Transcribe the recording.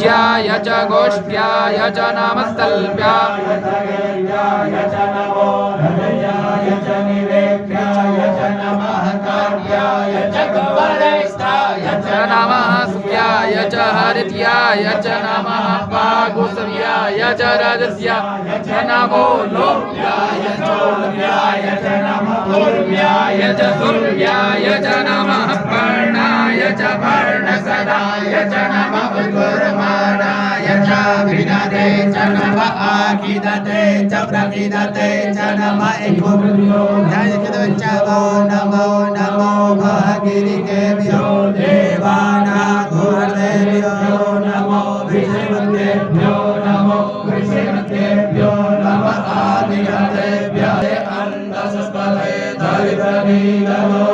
मध्याय च गोष्ठ्याय च नमस्तल्प्याय च गेल्याय च नमो हृदयाय च निवेद्याय च नमः कार्याय च गौरेष्ठाय च नमः सुख्याय च हरित्याय च नमः पागुसव्याय च रजस्याय च नमो लोभ्याय चोलव्याय च नमः पूर्व्याय च सुर्व्याय च नमः पर्णाय च पर्णसदाय च नमः गुरुमाणाय च विदते च नमः आखिदते च प्रविदते च नमः नमो नमो भगिरिकेभ्यो देवानागुरुदेभ्यो नमो विष्णुदेभ्यो नमो विष्णुदेभ्यो नमः आदिगतेभ्यो अन्धसस्पदे दरिद्रनीलमो